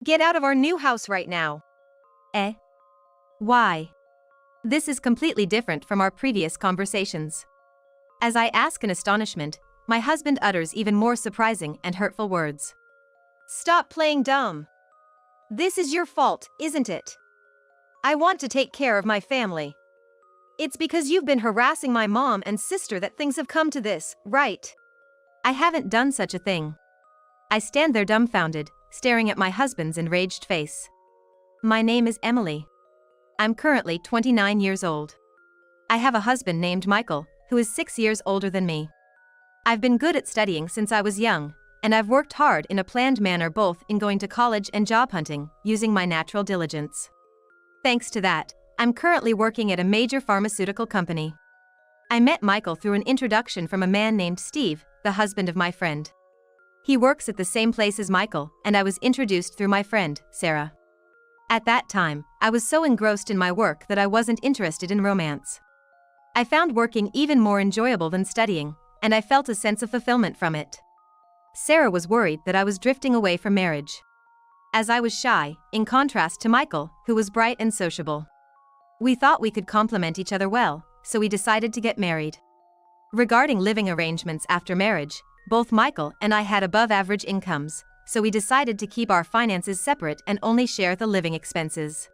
Get out of our new house right now. Eh? Why? This is completely different from our previous conversations. As I ask in astonishment, my husband utters even more surprising and hurtful words. Stop playing dumb. This is your fault, isn't it? I want to take care of my family. It's because you've been harassing my mom and sister that things have come to this, right? I haven't done such a thing. I stand there dumbfounded, staring at my husband's enraged face. My name is Emily. I'm currently 29 years old. I have a husband named Michael, who is 6 years older than me. I've been good at studying since I was young, and I've worked hard in a planned manner both in going to college and job hunting, using my natural diligence. Thanks to that, I'm currently working at a major pharmaceutical company. I met Michael through an introduction from a man named Steve, the husband of my friend. He works at the same place as Michael, and I was introduced through my friend, Sarah. At that time, I was so engrossed in my work that I wasn't interested in romance. I found working even more enjoyable than studying, and I felt a sense of fulfillment from it. Sarah was worried that I was drifting away from marriage, as I was shy, in contrast to Michael, who was bright and sociable. We thought we could complement each other well, so we decided to get married. Regarding living arrangements after marriage, both Michael and I had above-average incomes, so we decided to keep our finances separate and only share the living expenses.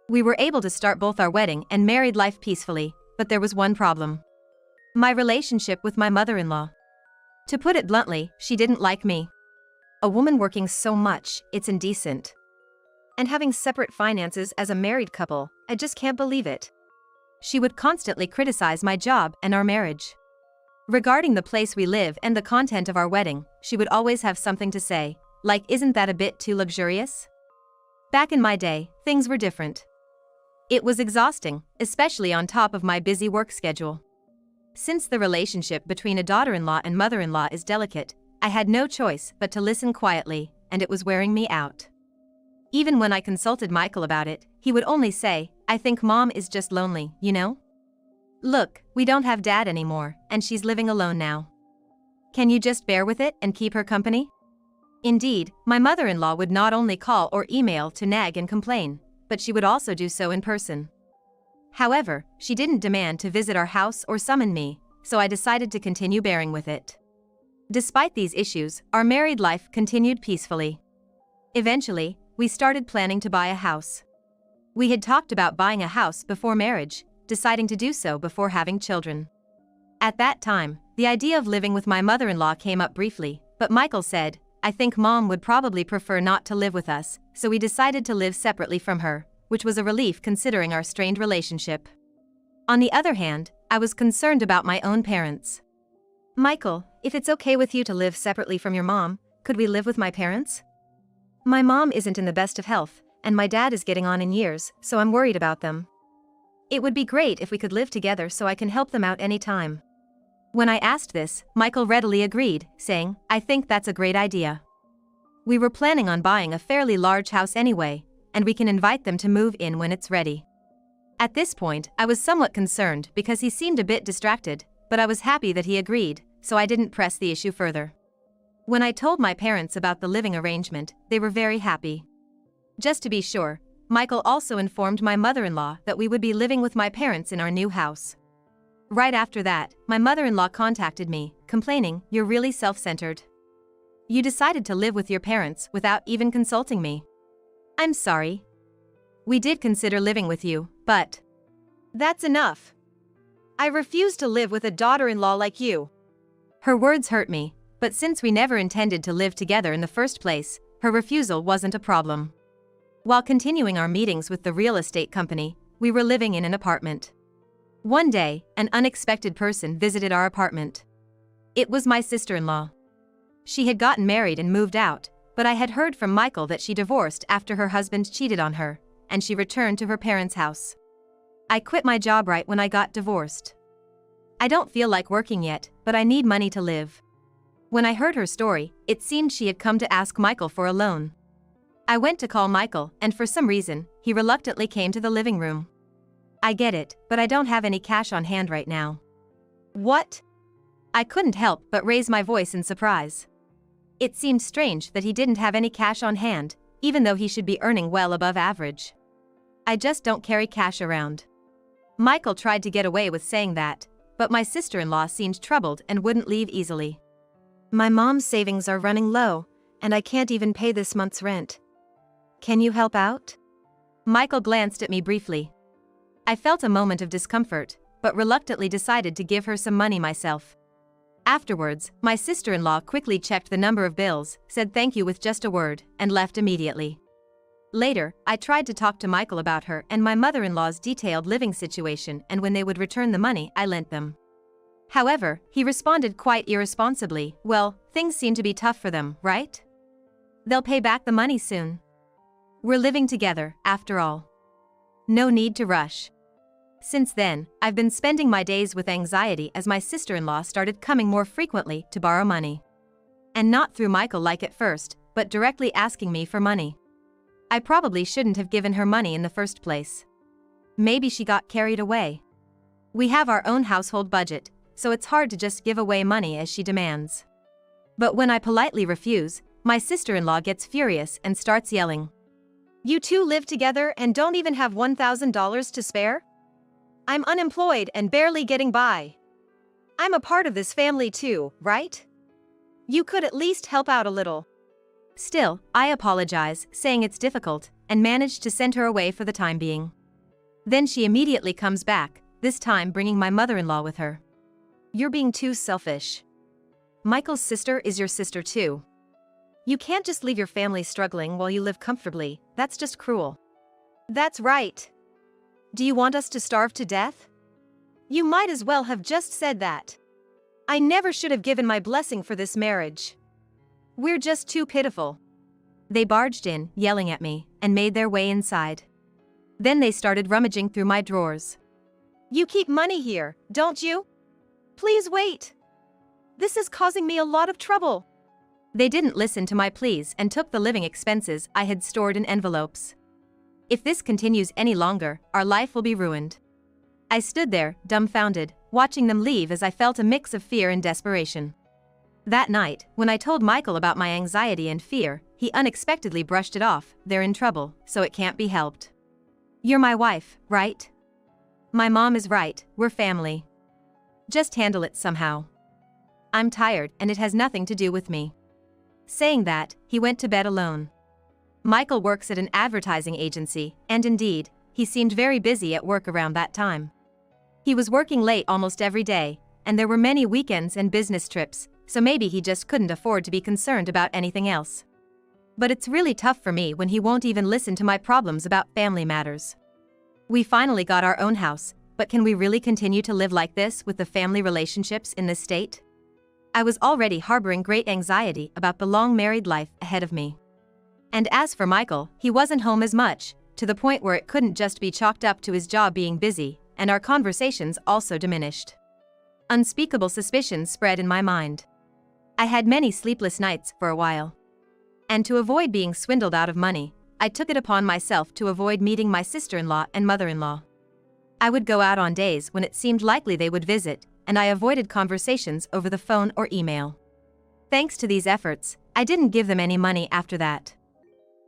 We were able to start both our wedding and married life peacefully, but there was one problem. My relationship with my mother-in-law. To put it bluntly, she didn't like me. A woman working so much, it's indecent. And having separate finances as a married couple, I just can't believe it. She would constantly criticize my job and our marriage. Regarding the place we live and the content of our wedding, she would always have something to say, like, isn't that a bit too luxurious? Back in my day, things were different. It was exhausting, especially on top of my busy work schedule. Since the relationship between a daughter-in-law and mother-in-law is delicate, I had no choice but to listen quietly, and it was wearing me out. Even when I consulted Michael about it, he would only say, I think Mom is just lonely, you know? Look, we don't have Dad anymore, and she's living alone now. Can you just bear with it and keep her company? Indeed, my mother-in-law would not only call or email to nag and complain, but she would also do so in person. However, she didn't demand to visit our house or summon me, so I decided to continue bearing with it. Despite these issues, our married life continued peacefully. Eventually, we started planning to buy a house. We had talked about buying a house before marriage, deciding to do so before having children. At that time, the idea of living with my mother-in-law came up briefly, but Michael said, I think Mom would probably prefer not to live with us, so we decided to live separately from her, which was a relief considering our strained relationship. On the other hand, I was concerned about my own parents. Michael, if it's okay with you to live separately from your mom, could we live with my parents? My mom isn't in the best of health, and my dad is getting on in years, so I'm worried about them. It would be great if we could live together so I can help them out anytime. When I asked this, Michael readily agreed, saying, I think that's a great idea. We were planning on buying a fairly large house anyway, and we can invite them to move in when it's ready. At this point, I was somewhat concerned because he seemed a bit distracted, but I was happy that he agreed, so I didn't press the issue further. When I told my parents about the living arrangement, they were very happy. Just to be sure, Michael also informed my mother-in-law that we would be living with my parents in our new house. Right after that, my mother-in-law contacted me, complaining, you're really self-centered. You decided to live with your parents without even consulting me. I'm sorry. We did consider living with you, but that's enough. I refuse to live with a daughter-in-law like you. Her words hurt me, but since we never intended to live together in the first place, her refusal wasn't a problem. While continuing our meetings with the real estate company, we were living in an apartment. One day, an unexpected person visited our apartment. It was my sister-in-law. She had gotten married and moved out, but I had heard from Michael that she divorced after her husband cheated on her, and she returned to her parents' house. I quit my job right when I got divorced. I don't feel like working yet, but I need money to live. When I heard her story, it seemed she had come to ask Michael for a loan. I went to call Michael, and for some reason, he reluctantly came to the living room. I get it, but I don't have any cash on hand right now. What? I couldn't help but raise my voice in surprise. It seemed strange that he didn't have any cash on hand, even though he should be earning well above average. I just don't carry cash around. Michael tried to get away with saying that, but my sister-in-law seemed troubled and wouldn't leave easily. My mom's savings are running low, and I can't even pay this month's rent. Can you help out? Michael glanced at me briefly. I felt a moment of discomfort, but reluctantly decided to give her some money myself. Afterwards, my sister-in-law quickly checked the number of bills, said thank you with just a word, and left immediately. Later, I tried to talk to Michael about her and my mother-in-law's detailed living situation, and when they would return the money I lent them. However, he responded quite irresponsibly, well, things seem to be tough for them, right? They'll pay back the money soon. We're living together, after all. No need to rush. Since then, I've been spending my days with anxiety as my sister-in-law started coming more frequently to borrow money. And not through Michael like at first, but directly asking me for money. I probably shouldn't have given her money in the first place. Maybe she got carried away. We have our own household budget, so it's hard to just give away money as she demands. But when I politely refuse, my sister-in-law gets furious and starts yelling. You two live together and don't even have $1,000 to spare? I'm unemployed and barely getting by. I'm a part of this family too, right? You could at least help out a little. Still, I apologize, saying it's difficult, and manage to send her away for the time being. Then she immediately comes back, this time bringing my mother-in-law with her. You're being too selfish. Michael's sister is your sister too. You can't just leave your family struggling while you live comfortably, that's just cruel. That's right. Do you want us to starve to death? You might as well have just said that. I never should have given my blessing for this marriage. We're just too pitiful. They barged in, yelling at me, and made their way inside. Then they started rummaging through my drawers. You keep money here, don't you? Please wait. This is causing me a lot of trouble. They didn't listen to my pleas and took the living expenses I had stored in envelopes. If this continues any longer, our life will be ruined. I stood there, dumbfounded, watching them leave as I felt a mix of fear and desperation. That night, when I told Michael about my anxiety and fear, he unexpectedly brushed it off. They're in trouble, so it can't be helped. You're my wife, right? My mom is right, we're family. Just handle it somehow. I'm tired and it has nothing to do with me. Saying that, he went to bed alone. Michael works at an advertising agency, and indeed, he seemed very busy at work around that time. He was working late almost every day, and there were many weekends and business trips, so maybe he just couldn't afford to be concerned about anything else. But it's really tough for me when he won't even listen to my problems about family matters. We finally got our own house, but can we really continue to live like this with the family relationships in this state? I was already harboring great anxiety about the long married life ahead of me. And as for Michael, he wasn't home as much, to the point where it couldn't just be chalked up to his job being busy, and our conversations also diminished. Unspeakable suspicions spread in my mind. I had many sleepless nights for a while. And to avoid being swindled out of money, I took it upon myself to avoid meeting my sister-in-law and mother-in-law. I would go out on days when it seemed likely they would visit, and I avoided conversations over the phone or email. Thanks to these efforts, I didn't give them any money after that.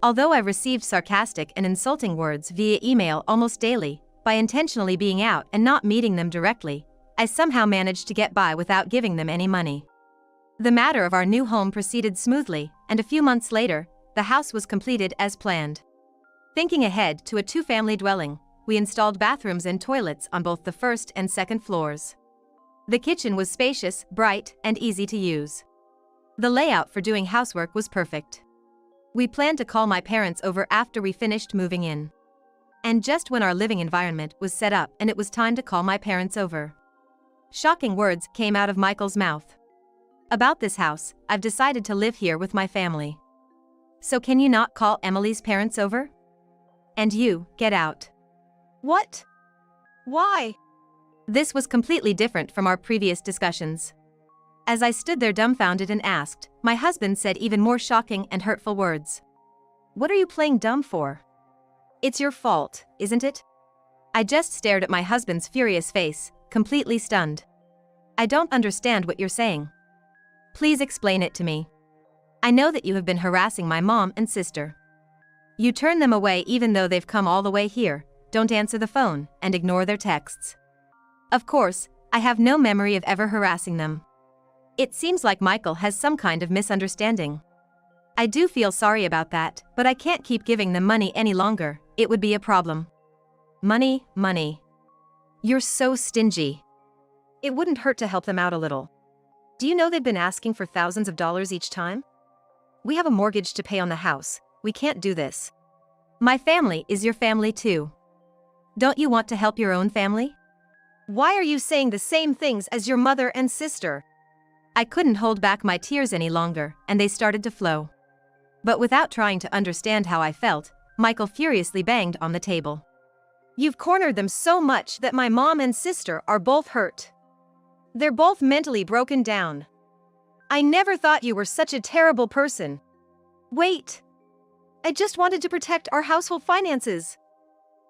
Although I received sarcastic and insulting words via email almost daily, by intentionally being out and not meeting them directly, I somehow managed to get by without giving them any money. The matter of our new home proceeded smoothly, and a few months later, the house was completed as planned. Thinking ahead to a two-family dwelling, we installed bathrooms and toilets on both the first and second floors. The kitchen was spacious, bright, and easy to use. The layout for doing housework was perfect. We planned to call my parents over after we finished moving in. And just when our living environment was set up and it was time to call my parents over, shocking words came out of Michael's mouth. About this house, I've decided to live here with my family. So can you not call Emily's parents over? And you, get out. What? Why? This was completely different from our previous discussions. As I stood there dumbfounded and asked, my husband said even more shocking and hurtful words. What are you playing dumb for? It's your fault, isn't it? I just stared at my husband's furious face, completely stunned. I don't understand what you're saying. Please explain it to me. I know that you have been harassing my mom and sister. You turn them away even though they've come all the way here, don't answer the phone, and ignore their texts. Of course, I have no memory of ever harassing them. It seems like Michael has some kind of misunderstanding. I do feel sorry about that, but I can't keep giving them money any longer, it would be a problem. Money, money. You're so stingy. It wouldn't hurt to help them out a little. Do you know they've been asking for thousands of dollars each time? We have a mortgage to pay on the house, we can't do this. My family is your family too. Don't you want to help your own family? Why are you saying the same things as your mother and sister? I couldn't hold back my tears any longer, and they started to flow. But without trying to understand how I felt, Michael furiously banged on the table. You've cornered them so much that my mom and sister are both hurt. They're both mentally broken down. I never thought you were such a terrible person. Wait. I just wanted to protect our household finances.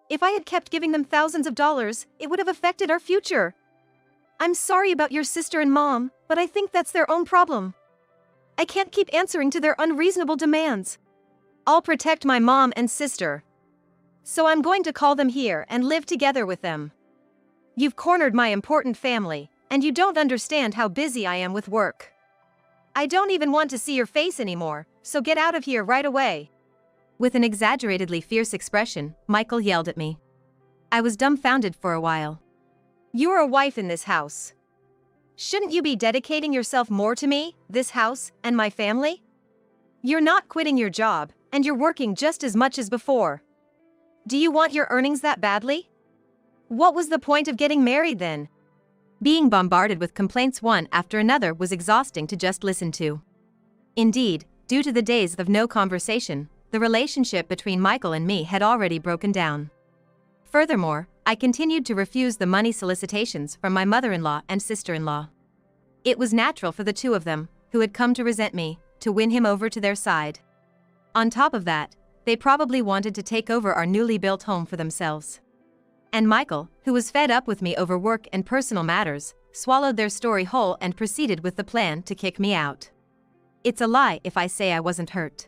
If I had kept giving them thousands of dollars, it would have affected our future. I'm sorry about your sister and mom, but I think that's their own problem. I can't keep answering to their unreasonable demands. I'll protect my mom and sister. So I'm going to call them here and live together with them. You've cornered my important family, and you don't understand how busy I am with work. I don't even want to see your face anymore, so get out of here right away. With an exaggeratedly fierce expression, Michael yelled at me. I was dumbfounded for a while. You're a wife in this house. Shouldn't you be dedicating yourself more to me, this house, and my family? You're not quitting your job, and you're working just as much as before. Do you want your earnings that badly? What was the point of getting married then? Being bombarded with complaints one after another was exhausting to just listen to. Indeed, due to the days of no conversation, the relationship between Michael and me had already broken down. Furthermore, I continued to refuse the money solicitations from my mother-in-law and sister-in-law. It was natural for the two of them, who had come to resent me, to win him over to their side. On top of that, they probably wanted to take over our newly built home for themselves. And Michael, who was fed up with me over work and personal matters, swallowed their story whole and proceeded with the plan to kick me out. It's a lie if I say I wasn't hurt.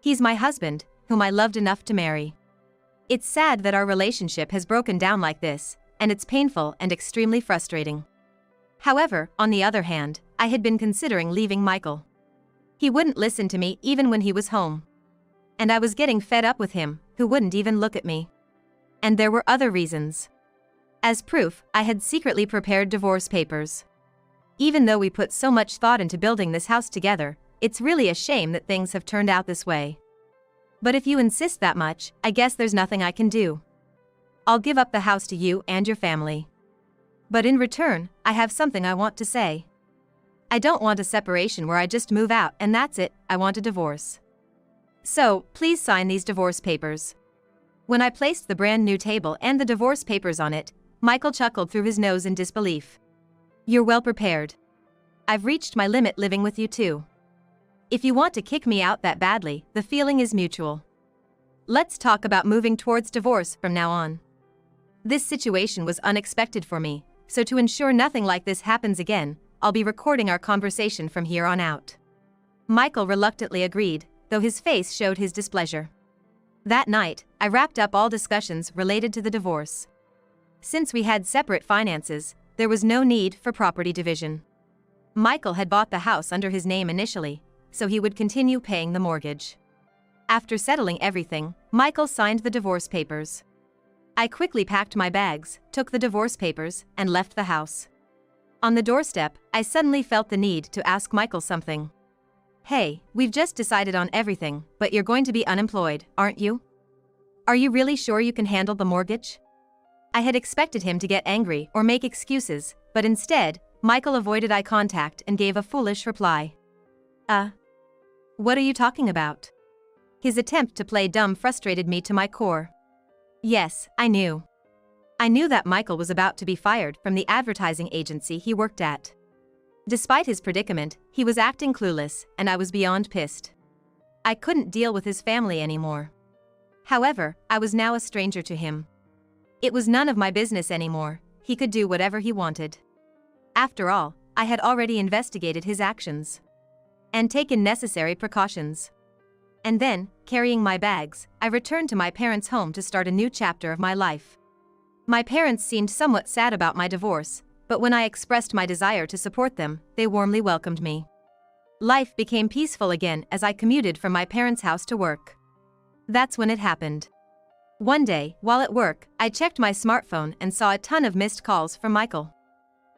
He's my husband, whom I loved enough to marry. It's sad that our relationship has broken down like this, and it's painful and extremely frustrating. However, on the other hand, I had been considering leaving Michael. He wouldn't listen to me even when he was home. And I was getting fed up with him, who wouldn't even look at me. And there were other reasons. As proof, I had secretly prepared divorce papers. Even though we put so much thought into building this house together, it's really a shame that things have turned out this way. But if you insist that much, I guess there's nothing I can do. I'll give up the house to you and your family. But in return, I have something I want to say. I don't want a separation where I just move out and that's it, I want a divorce. So, please sign these divorce papers. When I placed the brand new table and the divorce papers on it, Michael chuckled through his nose in disbelief. You're well prepared. I've reached my limit living with you too. If you want to kick me out that badly, the feeling is mutual. Let's talk about moving towards divorce from now on. This situation was unexpected for me, so to ensure nothing like this happens again, I'll be recording our conversation from here on out. Michael reluctantly agreed, though his face showed his displeasure. That night, I wrapped up all discussions related to the divorce. Since we had separate finances, there was no need for property division. Michael had bought the house under his name initially, so he would continue paying the mortgage. After settling everything, Michael signed the divorce papers. I quickly packed my bags, took the divorce papers, and left the house. On the doorstep, I suddenly felt the need to ask Michael something. Hey, we've just decided on everything, but you're going to be unemployed, aren't you? Are you really sure you can handle the mortgage? I had expected him to get angry or make excuses, but instead, Michael avoided eye contact and gave a foolish reply. What are you talking about? His attempt to play dumb frustrated me to my core. Yes, I knew. I knew that Michael was about to be fired from the advertising agency he worked at. Despite his predicament, he was acting clueless, and I was beyond pissed. I couldn't deal with his family anymore. However, I was now a stranger to him. It was none of my business anymore, he could do whatever he wanted. After all, I had already investigated his actions and taken necessary precautions. And then, carrying my bags, I returned to my parents' home to start a new chapter of my life. My parents seemed somewhat sad about my divorce, but when I expressed my desire to support them, they warmly welcomed me. Life became peaceful again as I commuted from my parents' house to work. That's when it happened. One day, while at work, I checked my smartphone and saw a ton of missed calls from Michael.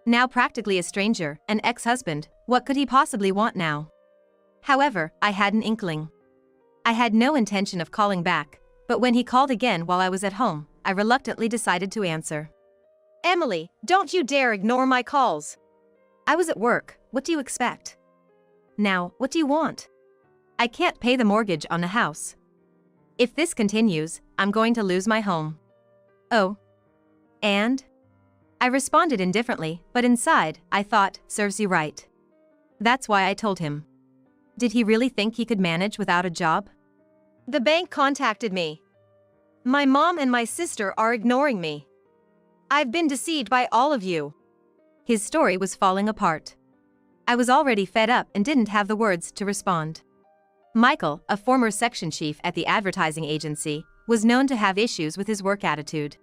Now practically a stranger, an ex-husband, what could he possibly want now? However, I had an inkling. I had no intention of calling back, but when he called again while I was at home, I reluctantly decided to answer. Emily, don't you dare ignore my calls. I was at work, what do you expect? Now, what do you want? I can't pay the mortgage on the house. If this continues, I'm going to lose my home. Oh. And? I responded indifferently, but inside, I thought, serves you right. That's why I told him. Did he really think he could manage without a job? The bank contacted me. My mom and my sister are ignoring me. I've been deceived by all of you. His story was falling apart. I was already fed up and didn't have the words to respond. Michael, a former section chief at the advertising agency, was known to have issues with his work attitude.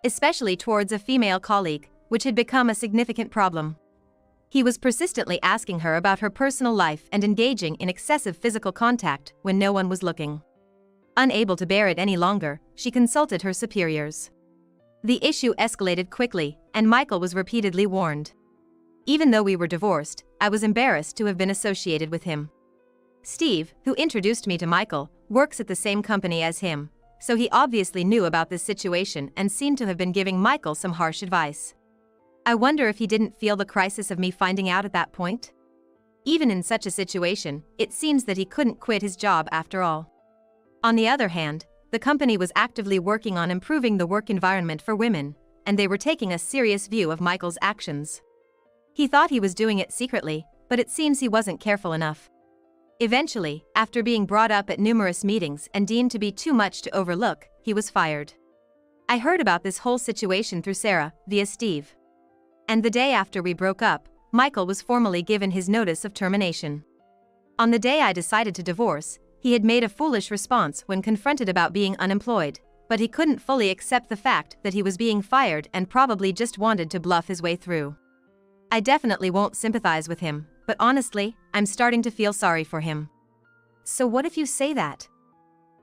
Especially towards a female colleague, which had become a significant problem. He was persistently asking her about her personal life and engaging in excessive physical contact when no one was looking. Unable to bear it any longer, she consulted her superiors. The issue escalated quickly, and Michael was repeatedly warned. Even though we were divorced, I was embarrassed to have been associated with him. Steve, who introduced me to Michael, works at the same company as him, so he obviously knew about this situation and seemed to have been giving Michael some harsh advice. I wonder if he didn't feel the crisis of me finding out at that point? Even in such a situation, it seems that he couldn't quit his job after all. On the other hand, the company was actively working on improving the work environment for women, and they were taking a serious view of Michael's actions. He thought he was doing it secretly, but it seems he wasn't careful enough. Eventually, after being brought up at numerous meetings and deemed to be too much to overlook, he was fired. I heard about this whole situation through Sarah, via Steve. And the day after we broke up, Michael was formally given his notice of termination. On the day I decided to divorce, he had made a foolish response when confronted about being unemployed, but he couldn't fully accept the fact that he was being fired and probably just wanted to bluff his way through. I definitely won't sympathize with him, but honestly, I'm starting to feel sorry for him. So what if you say that?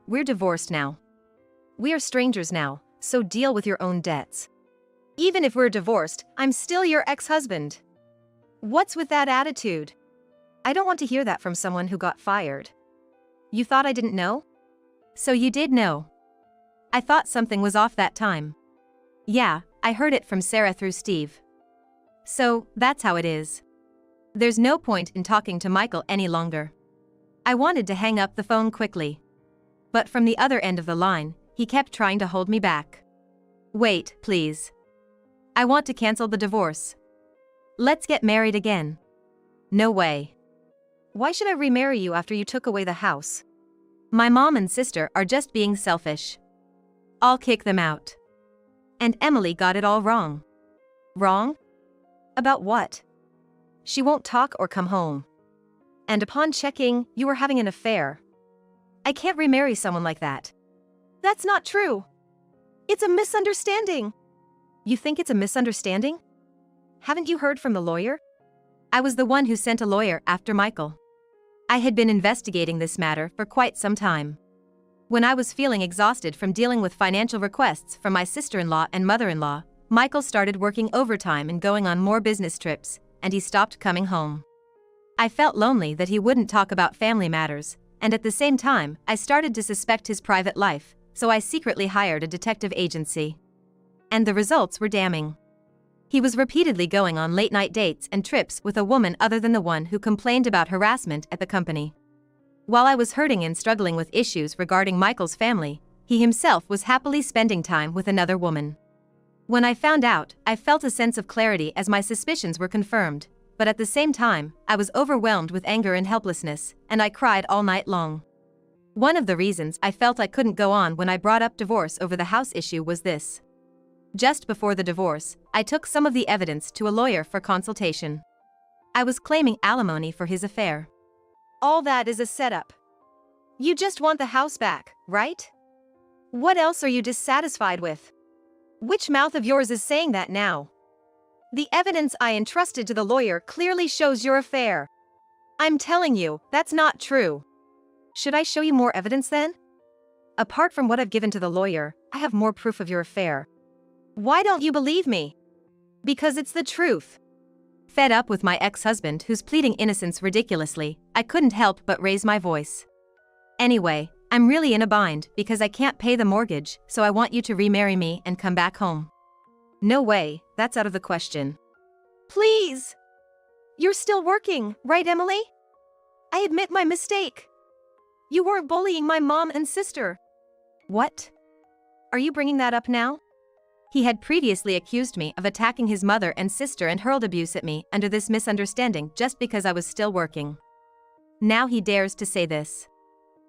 We're divorced now. We are strangers now, so deal with your own debts. Even if we're divorced, I'm still your ex-husband. What's with that attitude? I don't want to hear that from someone who got fired. You thought I didn't know? So you did know. I thought something was off that time. Yeah, I heard it from Sarah through Steve. So, that's how it is. There's no point in talking to Michael any longer. I wanted to hang up the phone quickly. But from the other end of the line, he kept trying to hold me back. Wait, please. I want to cancel the divorce. Let's get married again. No way. Why should I remarry you after you took away the house? My mom and sister are just being selfish. I'll kick them out. And Emily got it all wrong. Wrong? About what? She won't talk or come home. And upon checking, you were having an affair. I can't remarry someone like that. That's not true. It's a misunderstanding. You think it's a misunderstanding? Haven't you heard from the lawyer? I was the one who sent a lawyer after Michael. I had been investigating this matter for quite some time. When I was feeling exhausted from dealing with financial requests from my sister-in-law and mother-in-law, Michael started working overtime and going on more business trips, and he stopped coming home. I felt lonely that he wouldn't talk about family matters, and at the same time, I started to suspect his private life, so I secretly hired a detective agency. And the results were damning. He was repeatedly going on late-night dates and trips with a woman other than the one who complained about harassment at the company. While I was hurting and struggling with issues regarding Michael's family, he himself was happily spending time with another woman. When I found out, I felt a sense of clarity as my suspicions were confirmed, but at the same time, I was overwhelmed with anger and helplessness, and I cried all night long. One of the reasons I felt I couldn't go on when I brought up divorce over the house issue was this. Just before the divorce, I took some of the evidence to a lawyer for consultation. I was claiming alimony for his affair. All that is a setup. You just want the house back, right? What else are you dissatisfied with? Which mouth of yours is saying that now? The evidence I entrusted to the lawyer clearly shows your affair. I'm telling you, that's not true. Should I show you more evidence then? Apart from what I've given to the lawyer, I have more proof of your affair. Why don't you believe me? Because it's the truth. Fed up with my ex-husband who's pleading innocence ridiculously, I couldn't help but raise my voice. Anyway, I'm really in a bind because I can't pay the mortgage, so I want you to remarry me and come back home. No way, that's out of the question. Please! You're still working, right, Emily? I admit my mistake. You weren't bullying my mom and sister. What? Are you bringing that up now? He had previously accused me of attacking his mother and sister and hurled abuse at me under this misunderstanding just because I was still working. Now he dares to say this.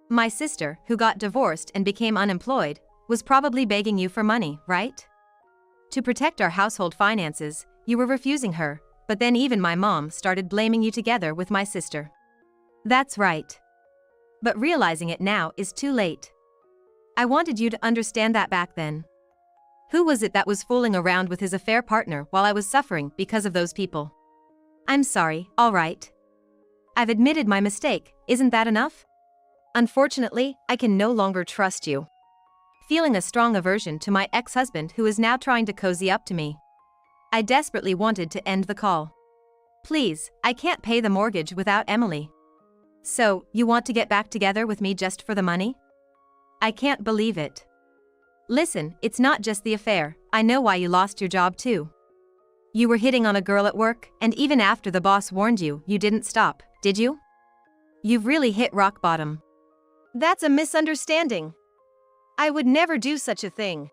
My sister, who got divorced and became unemployed, was probably begging you for money, right? To protect our household finances, you were refusing her, but then even my mom started blaming you together with my sister. That's right. But realizing it now is too late. I wanted you to understand that back then. Who was it that was fooling around with his affair partner while I was suffering because of those people? I'm sorry, all right. I've admitted my mistake, isn't that enough? Unfortunately, I can no longer trust you. Feeling a strong aversion to my ex-husband who is now trying to cozy up to me, I desperately wanted to end the call. Please, I can't pay the mortgage without Emily. So, you want to get back together with me just for the money? I can't believe it. Listen, it's not just the affair, I know why you lost your job too. You were hitting on a girl at work, and even after the boss warned you, you didn't stop, did you? You've really hit rock bottom. That's a misunderstanding. I would never do such a thing.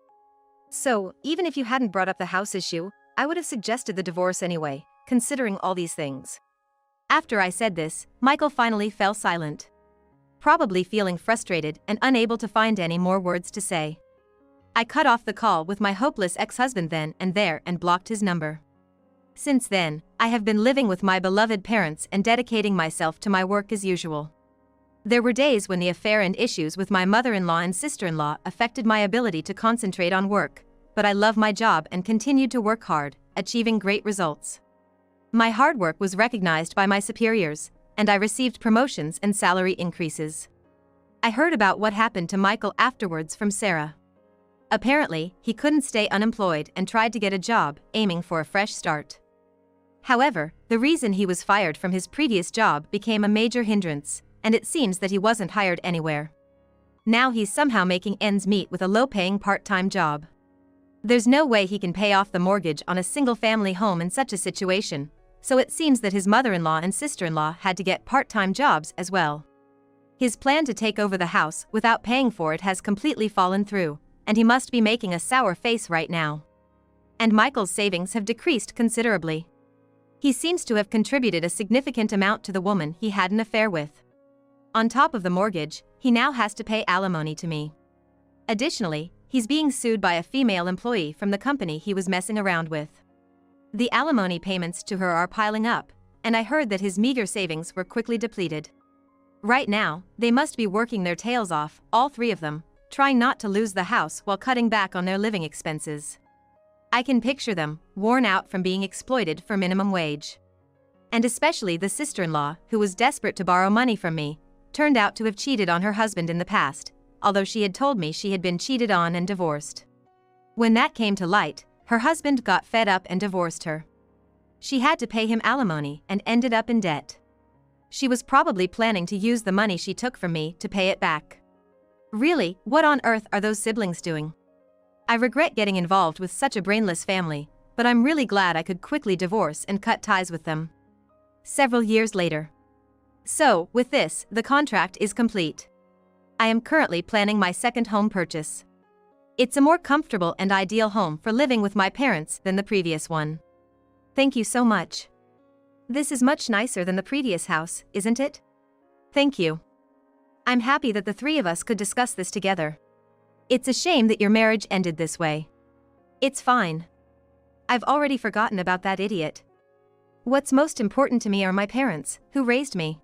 So, even if you hadn't brought up the house issue, I would have suggested the divorce anyway, considering all these things. After I said this, Michael finally fell silent. Probably feeling frustrated and unable to find any more words to say. I cut off the call with my hopeless ex-husband then and there and blocked his number. Since then, I have been living with my beloved parents and dedicating myself to my work as usual. There were days when the affair and issues with my mother-in-law and sister-in-law affected my ability to concentrate on work, but I love my job and continued to work hard, achieving great results. My hard work was recognized by my superiors, and I received promotions and salary increases. I heard about what happened to Michael afterwards from Sarah. Apparently, he couldn't stay unemployed and tried to get a job, aiming for a fresh start. However, the reason he was fired from his previous job became a major hindrance, and it seems that he wasn't hired anywhere. Now he's somehow making ends meet with a low-paying part-time job. There's no way he can pay off the mortgage on a single-family home in such a situation, so it seems that his mother-in-law and sister-in-law had to get part-time jobs as well. His plan to take over the house without paying for it has completely fallen through, and he must be making a sour face right now. And Michael's savings have decreased considerably. He seems to have contributed a significant amount to the woman he had an affair with. On top of the mortgage, he now has to pay alimony to me. Additionally, he's being sued by a female employee from the company he was messing around with. The alimony payments to her are piling up, and I heard that his meager savings were quickly depleted. Right now, they must be working their tails off, all three of them, trying not to lose the house while cutting back on their living expenses. I can picture them, worn out from being exploited for minimum wage. And especially the sister-in-law, who was desperate to borrow money from me, turned out to have cheated on her husband in the past, although she had told me she had been cheated on and divorced. When that came to light, her husband got fed up and divorced her. She had to pay him alimony and ended up in debt. She was probably planning to use the money she took from me to pay it back. Really, what on earth are those siblings doing? I regret getting involved with such a brainless family, but I'm really glad I could quickly divorce and cut ties with them. Several years later. So, with this, the contract is complete. I am currently planning my second home purchase. It's a more comfortable and ideal home for living with my parents than the previous one. Thank you so much. This is much nicer than the previous house, isn't it? Thank you. I'm happy that the three of us could discuss this together. It's a shame that your marriage ended this way. It's fine. I've already forgotten about that idiot. What's most important to me are my parents, who raised me.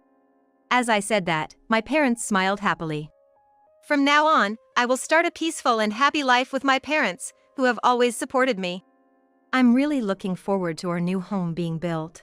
As I said that, my parents smiled happily. From now on, I will start a peaceful and happy life with my parents, who have always supported me. I'm really looking forward to our new home being built.